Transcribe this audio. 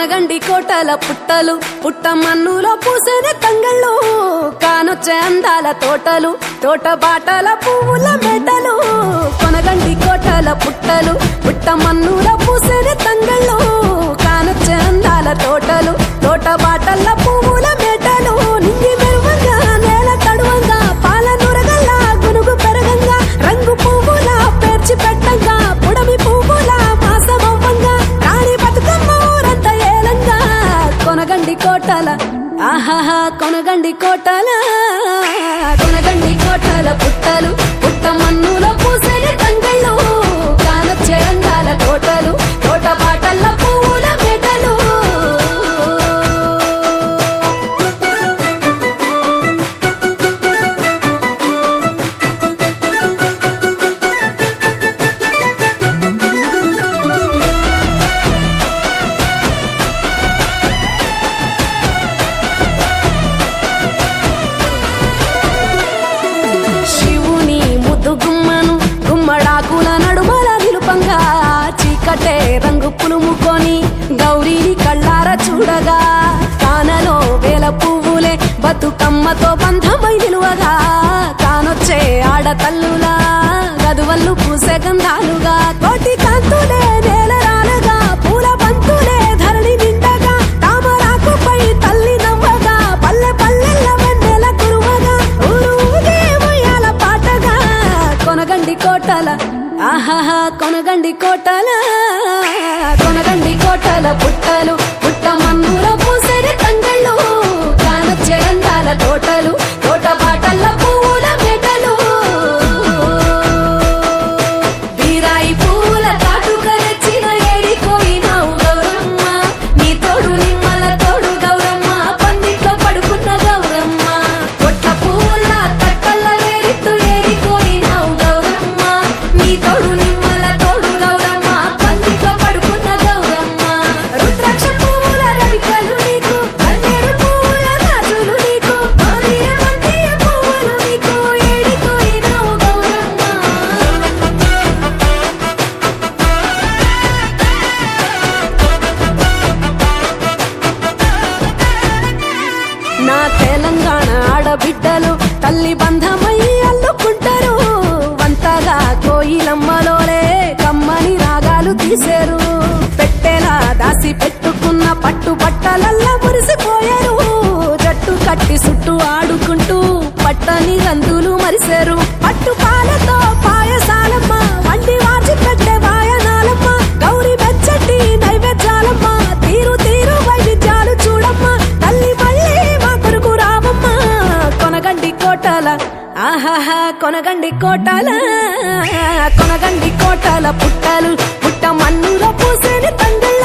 కొనగండి కోటల పుట్టలు పుట్ట మన్నులో పూసిన తంగళ్ళు కానొచ్చే అందాల తోటలు తోట బాటల పువ్వుల మెటలు కొనగండి కోటల పుట్టలు పుట్ట మన్నులో పూసిన తంగళ్ళు కానొచ్చే అందాల తోటలు తోట బాటల పువ్వుల మెటలు నింగి మెరువంగా నేల తడువంగా పాల నురగల్లా గునుగు పెరగంగా రంగు పువ్వుల పేర్చి పెట్టంగా పుడమి పువ్వుల మాసమవ్వంగా రాణి బతుకమ్మ ఊరంతా ఏలంగా కొనగండి కోటల ఆహాహా కొనగండి కోటల కొనగండి కోటల పుట్టలు పుట్ట మన్నులో పూసని తంగళ్ళు కానొచ్చే అందాల తోటలు తోట బాటల పువ్వుల మెటలు శివుని ముద్దు గుమ్మను గుమ్మడాకుల నడుమల నిలుపంగా చీకటే రంగు పులుముకొని గౌరీని కళ్ళార చూడగా కానలో వేల పువ్వులే బతుకమ్మతో బంధమై నిలువగా కానొచ్చే ఆడతల్లులా గదువల్లు పూసే గంధాలుగా కోటి కాంతులే నేల రాలగా పూల బంతులే ధరణి నిండగా తామరాకుపై తల్లి నవ్వగా పల్లె పల్లెల్ల వెన్నెల కురువగా ఊరు ఊగే ఉయ్యాల పాటగా కొనగండి కోటల ఆహాహా కొనగండి కోటల కొనగండి కోటల పుట్టలు పుట్ట మన్నులో పూసని తంగళ్ళు కానొచ్చే అందాల తోటలు తోట బాటల పువ్వుల మెటలు బీరాయి పూల కాటుక తెచ్చిన ఏడిపోయినావు గౌరమ్మ నీ తోడు నిమ్మల తోడు గౌరమ్మ పందిట్లో పడుకున్న గౌరమ్మ పొట్ట పూల తట్టల్ల వేరిట్టు ఏడిపోయినావు గౌరమ్మ నీ తోడు నిమ్మల తోడు గౌరమ్మ పందిట్లో పడుకున్న గౌరమ్మ రుద్రాక్ష పువ్వుల రవికలు నీకు కన్నేరు పువ్వుల రాజులు నీకు మాదిర వంటియ పువ్వులు నీకు ఏడిపోయినావు గౌరమ్మ నా తెలంగాణ ఆడబిడ్డలు తల్లి బంధమై అల్లుకుంటారు వంతగా కోయిలమ్మలోలే కమ్మని రాగాలు తీశారు పెట్టేలా దాసి పెట్టుకున్న పట్టు బట్టలల్లా మురిసిపోయారు జట్టు కట్టి చుట్టూ ఆడుకుంటూ పట్టని రందులు మరిశారు పట్టు పాలతో పాయసాలమ్మ వండి వాచి పెట్టే వాయనాలమ్మ గౌరీ బెచ్చటి నైవేద్యాలమ్మ తీరు తీరు వైవిధ్యాలు చూడమ్మ తల్లి మళ్ళీ మా కొరకు రావమ్మ కొనగండి కోటల ఆహాహా కొనగండి కోటల కొనగండి కోటల పుట్టలు పుట్ట మన్నులో పూసని తంగళ్ళు